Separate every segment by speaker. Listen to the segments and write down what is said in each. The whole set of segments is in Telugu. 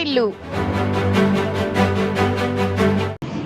Speaker 1: వార్తిల్లు.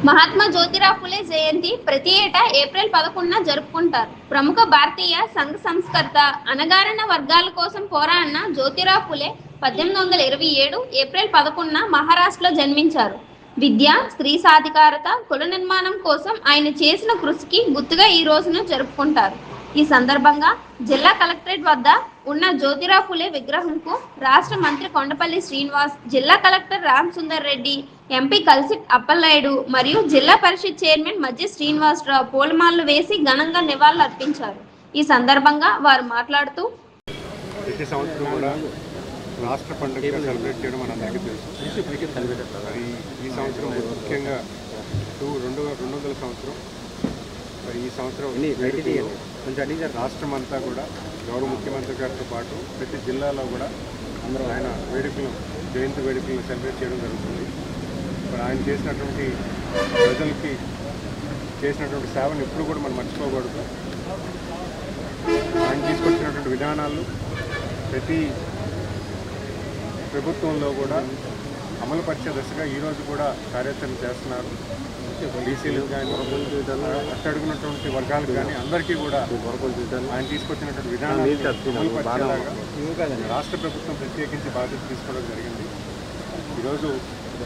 Speaker 1: మహాత్మా జ్యోతిరావు ఫులే జయంతి ప్రతి ఏటా ఏప్రిల్ 11న జరుపుకుంటారు. ప్రముఖ భారతీయ సంఘ సంస్కర్త, అణగారిన వర్గాల కోసం పోరాడిన జ్యోతిరావు ఫులే 1827 ఏప్రిల్ 11న మహారాష్ట్రలో జన్మించారు. విద్య, స్త్రీ సాధికారత, కుల నిర్మాణం కోసం ఆయన చేసిన కృషికి గుర్తుగా ఈ రోజును జరుపుకుంటారు. ఈ సందర్భంగా జిల్లా కలెక్టరేట్ వద్ద ఉన్న జ్యోతిరావు ఫులే విగ్రహంకు రాష్ట్ర మంత్రి కొండపల్లి శ్రీనివాస్, జిల్లా కలెక్టర్ రామ్ సుందర్ రెడ్డి, ఎంపీ కల్సిట్ అప్పలనాయుడు మరియు జిల్లా పరిషత్ చైర్మన్ మధ్య శ్రీనివాసరావు పూలమాలలు వేసి ఘనంగా నివాళులు అర్పించారు. ఈ సందర్భంగా వారు మాట్లాడుతూ,
Speaker 2: ప్రతి సంవత్సరం కూడా రాష్ట్ర పండుగగా సెలబ్రేట్ చేయడం మనందరికీ తెలుసు. మరి ఈ సంవత్సరం ముఖ్యంగా 200వ సంవత్సరం. మరి ఈ సంవత్సరం రాష్ట్రం అంతా కూడా గౌరవ ముఖ్యమంత్రి గారితో పాటు ప్రతి జిల్లాలో కూడా ఆయన జయంతి వేడుకలను సెలబ్రేట్ చేయడం జరుగుతుంది. మరి ఆయన చేసినటువంటి ప్రజలకి చేసినటువంటి సేవను ఎప్పుడు కూడా మనం మర్చిపోకూడదు. ఆయన తీసుకొచ్చినటువంటి విధానాలు ప్రతి ప్రభుత్వంలో కూడా అమలుపరిచే దశగా ఈరోజు కూడా కార్యాచరణ చేస్తున్నారు. బీసీలకు కానీ అట్టడుగున్నటువంటి వర్గాలకు కానీ అందరికీ కూడా ఆయన తీసుకొచ్చినటువంటి విధానాలు అమలుపరిచేలాగా రాష్ట్ర ప్రభుత్వం ప్రత్యేకించి బాధ్యత తీసుకోవడం జరిగింది. ఈరోజు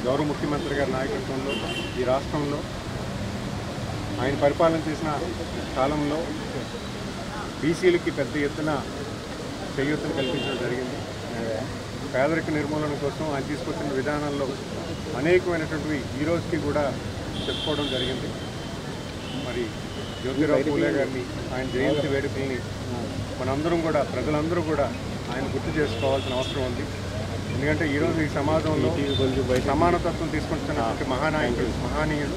Speaker 2: గౌరవ ముఖ్యమంత్రి గారి నాయకత్వంలో ఈ రాష్ట్రంలో ఆయన పరిపాలన చేసిన కాలంలో బీసీలకి పెద్ద ఎత్తున చేయూతను కల్పించడం జరిగింది. పేదరిక నిర్మూలన కోసం ఆయన తీసుకొచ్చిన విధానాల్లో అనేకమైనటువంటివి ఈ రోజుకి కూడా చెప్పుకోవడం జరిగింది. మరి జ్యోతిరావు ఫూలే గారిని, ఆయన జయంతి వేడుకల్ని మనందరం కూడా, ప్రజలందరూ కూడా ఆయన గుర్తు చేసుకోవాల్సిన అవసరం ఉంది. ఎందుకంటే ఈరోజు ఈ సమాజంలో సమానతత్వం తీసుకొచ్చినటువంటి మహనీయుడు.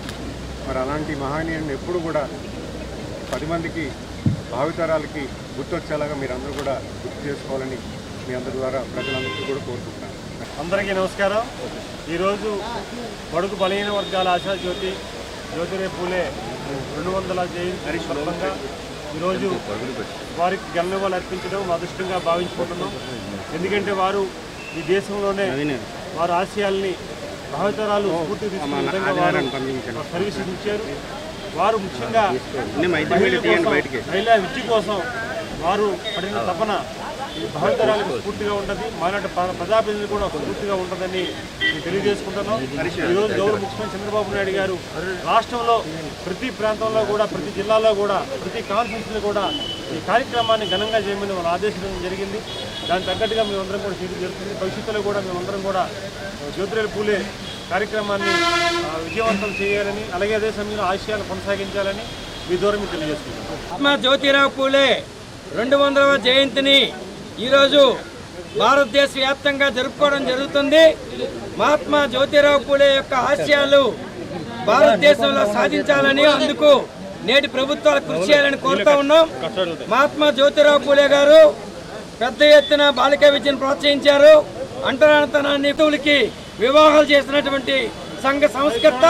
Speaker 2: మరి అలాంటి మహనీయుడిని ఎప్పుడు కూడా 10 మందికి, భావితరాలకి గుర్తొచ్చేలాగా మీరందరూ కూడా గుర్తు చేసుకోవాలని మీ అందరి ద్వారా ప్రజలందరికీ కూడా కోరుకుంటున్నాను.
Speaker 3: అందరికీ నమస్కారం. ఈరోజు బడుగు బలహీన వర్గాల ఆశాజ్యోతి జ్యోతిరావు ఫూలే 200వ జయంతి సందర్భంగా ఈరోజు వారికి ఘననివాళులు అర్పించడం అదృష్టంగా భావించుకుంటున్నాం. ఎందుకంటే వారు ఈ దేశంలోనే వారి ఆశయాల్ని భావితరాలు పూర్తి తీసుకునే విధంగా వారు సర్వీసెస్ ఇచ్చారు. వారు ముఖ్యంగా మహిళా విద్య కోసం వారు పడిన తపన భావితరాలకు స్ఫూర్తిగా ఉంటుంది. మాలాంటి ప్రజాప్రతినిధులు కూడా స్ఫూర్తిగా ఉంటుందని తెలియజేసుకుంటున్నాం. ఈరోజు గౌరవ ముఖ్యమంత్రి చంద్రబాబు నాయుడు గారు రాష్ట్రంలో ప్రతి ప్రాంతంలో కూడా, ప్రతి జిల్లాలో కూడా, ప్రతి కాన్ఫరెన్స్లో కూడా ఈ కార్యక్రమాన్ని ఘనంగా చేయమని వాళ్ళు ఆదేశించడం జరిగింది. దానికి తగ్గట్టుగా మేమందరం కూడా చేయడం జరుగుతుంది. భవిష్యత్తులో కూడా మేమందరం కూడా జ్యోతిరావు ఫూలే కార్యక్రమాన్ని విజయవంతం చేయాలని, అలాగే అదే సమయంలో ఆశయాలు కొనసాగించాలని మీ ద్వారా తెలియజేస్తున్నాం.
Speaker 4: మహాత్మా జ్యోతిరావు ఫూలే 200వ జయంతిని ఈరోజు భారతదేశ వ్యాప్తంగా జరుపుకోవడం జరుగుతుంది. మహాత్మా జ్యోతిరావు ఫూలే యొక్క ఆశయాలు భారతదేశంలో సాధించాలని, అందుకు నేటి ప్రభుత్వాలు కృషి చేయాలని కోరుతూ ఉన్నాం. మహాత్మా జ్యోతిరావు ఫూలే గారు పెద్ద ఎత్తున బాలికా విద్యను ప్రోత్సహించారు. అంటరానితనాన్ని వివాహాలు చేసినటువంటి సంఘ సంస్కర్త,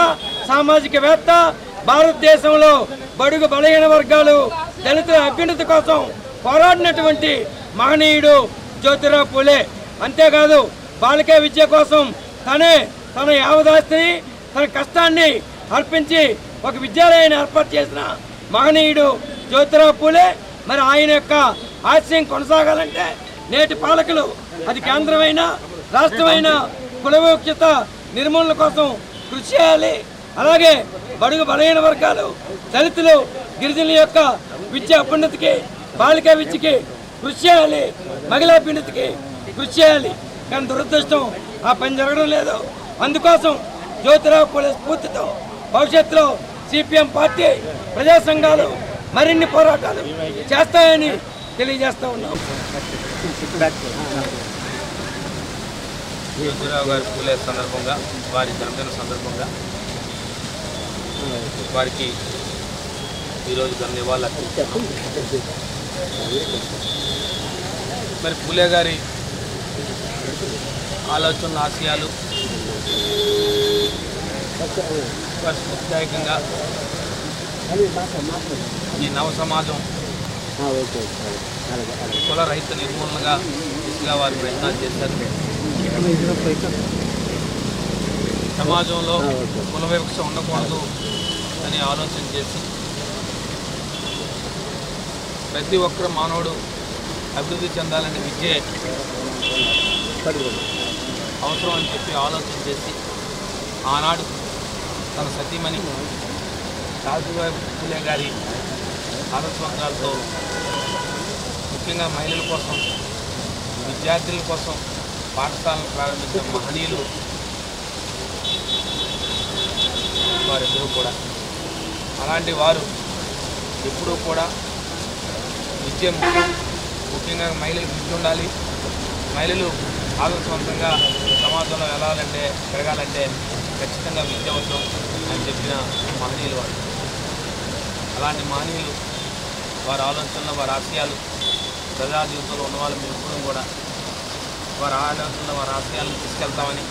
Speaker 4: సామాజికవేత్త, భారతదేశంలో బడుగు బలహీన వర్గాలు, దళితుల అభ్యున్నతి కోసం పోరాడినటువంటి మహనీయుడు జ్యోతిరావు ఫూలే. అంతేకాదు బాలికా విద్య కోసం తన యావదాస్తిని, తన కష్టాన్ని అర్పించి ఒక విద్యాలయాన్ని ఏర్పాటు చేసిన మహనీయుడు జ్యోతిరావు ఫూలే. మరి ఆయన యొక్క ఆశయం కొనసాగాలంటే నేటి పాలకులు, అది కేంద్రమైన రాష్ట్రమైన కుల వివక్షత నిర్మూలన కోసం కృషి చేయాలి. అలాగే బడుగు బలహీన వర్గాలు, దళితులు, గిరిజనుల యొక్క విద్య అభ్యున్నతికి, బాలికా విద్యకి కృషి చేయాలి, మహిళా అభ్యున్నతికి కృషి చేయాలి. కానీ దురదృష్టం ఆ పని జరగడం లేదు. అందుకోసం జ్యోతిరావు ఫూలే స్ఫూర్తితో భవిష్యత్తులో సిపిఎం పార్టీ, ప్రజా సంఘాలు మరిన్ని పోరాటాలు చేస్తాయని తెలియజేస్తూ ఉన్నాం.
Speaker 5: జ్యోతిరావు గారి ఫూలే సందర్భంగా, వారి జన్మదిన సందర్భంగా వారికి ఈరోజు ధన్యవాదాలు అర్పిస్తున్నాం. మరి ఫూలే గారి ఆలోచనలు, ఆశయాలు స్ఫూర్తిదాయకంగా ఈ నవ సమాజం కుల రహిత నిర్మూలనగా దిశగా వారు ప్రయత్నాలు చేశారు. సమాజంలో కుల వివక్ష ఉండకూడదు అని ఆలోచన చేసి ప్రతి ఒక్కరు మానవుడు అభివృద్ధి చెందాలని విద్యే అవసరం అని చెప్పి ఆలోచన చేసి ఆనాడు తన సతీమణి సావిత్రిబాయి పూలే గారి ఆదర్శవంతాలతో ముఖ్యంగా మహిళల కోసం విద్యార్థుల కోసం పాఠశాలను ప్రారంభించిన మహనీయులు వారిద్దరూ కూడా. అలాంటి వారు ఎప్పుడూ కూడా విద్య ముఖ్యంగా మహిళలకు విద్య ఉండాలి, మహిళలు ఆదర్శవంతంగా సమాజంలో వెళ్ళాలంటే పెరగాలంటే ఖచ్చితంగా విద్య అవసరం అని చెప్పిన మహనీయులు వారు. అలాంటి మహనీయులు వారి ఆలోచనలో వారి ఆశయాలు ప్రజా జీవితంలో ఉన్న వాళ్ళు మేము ఎప్పుడూ కూడా వారి ఆలోచనలో వారి ఆశయాలను తీసుకెళ్తామని,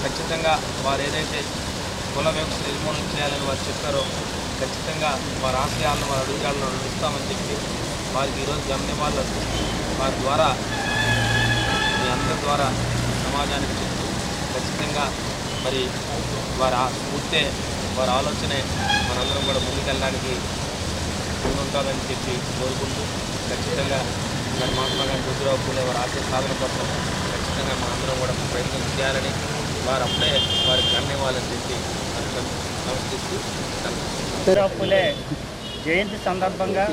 Speaker 5: ఖచ్చితంగా వారు ఏదైతే కుల వివక్ష నిర్మూలన చేయాలని వారు చెప్పారో ఖచ్చితంగా వారి ఆశయాలను వారి అడుగుజాలను నడుస్తామని చెప్పి వారికి ఈరోజు గమ్యమాలు వారి ద్వారా మీ అందరి ద్వారా సమాజానికి చెప్తూ ఖచ్చితంగా మరి వారి స్ఫూర్తే వారి ఆలోచనే మనందరం కూడా ముందుకెళ్ళడానికి ముందుంటామని చెప్పి కోరుకుంటూ ఖచ్చితంగా మరి మహాత్మా గాంధీ జ్యోతిరావు పూలే వారి ఆశయ సాధన కోసం ఖచ్చితంగా మనందరం కూడా ప్రయత్నం చేయాలని వారు అప్పుడే వారికి ధన్యవాదాలని చెప్పి సమర్పిస్తూ
Speaker 6: జ్యోతిరావు పూలే జయంతి సందర్భంగా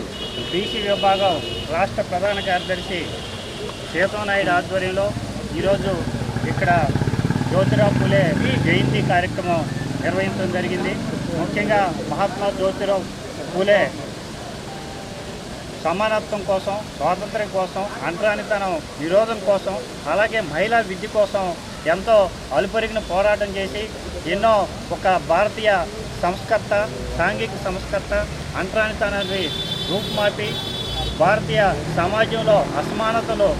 Speaker 6: బీసీ విభాగం రాష్ట్ర ప్రధాన కార్యదర్శి సీతానాయుడు ఆధ్వర్యంలో ఈరోజు ఇక్కడ జ్యోతిరావు పూలే జయంతి కార్యక్రమం నిర్వహించడం జరిగింది. ముఖ్యంగా మహాత్మా జ్యోతిరావు పూలే సమానత్వం కోసం, స్వాతంత్ర్యం కోసం, అంటరానితనం నిరోధం కోసం, అలాగే మహిళా విద్య కోసం ఎంతో అలుపెరిగిన పోరాటం చేసి ఎన్నో ఒక భారతీయ సంస్కర్త, సాంఘిక సంస్కర్త, అంటరానితనాన్ని రూపుమాపి భారతీయ సమాజంలో అసమానతలు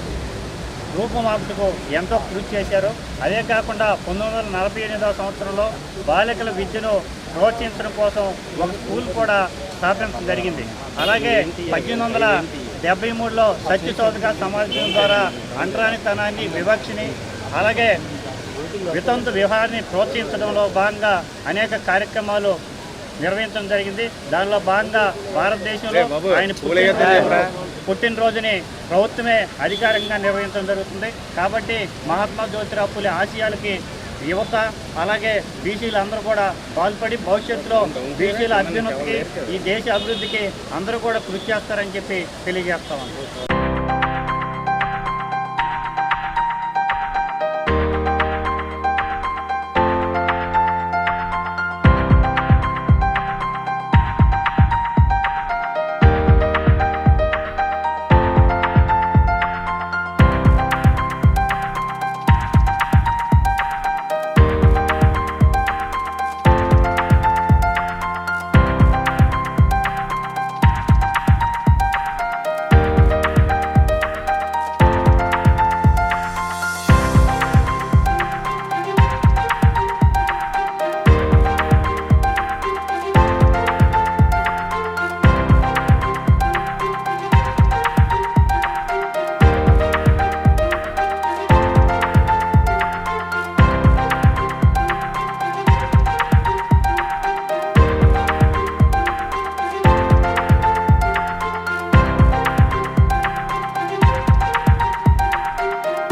Speaker 6: రూపుమాపుటకు ఎంతో కృషి చేశారు. అదే కాకుండా 1948వ సంవత్సరంలో బాలికల విద్యను ప్రోత్సహించడం కోసం ఒక స్కూల్ కూడా స్థాపించడం జరిగింది. అలాగే 1873లో సత్యశోధక సమాజం ద్వారా అంటరానితనాన్ని, వివక్షని, అలాగే వితంతు వివాహాన్ని ప్రోత్సహించడంలో భాగంగా అనేక కార్యక్రమాలు నిర్వహించడం జరిగింది. దానిలో భాగంగా భారతదేశంలో ఆయన పుట్టినరోజుని ప్రభుత్వమే అధికారికంగా నిర్వహించడం జరుగుతుంది. కాబట్టి మహాత్మా జ్యోతిరావు పూలే ఆశయాలకి యువత అలాగే బీసీలు అందరూ కూడా పాల్పడి భవిష్యత్తులో బీసీల అభ్యున్నతికి, ఈ దేశ అభివృద్ధికి అందరూ కూడా కృషి చేస్తారని చెప్పి తెలియజేస్తామని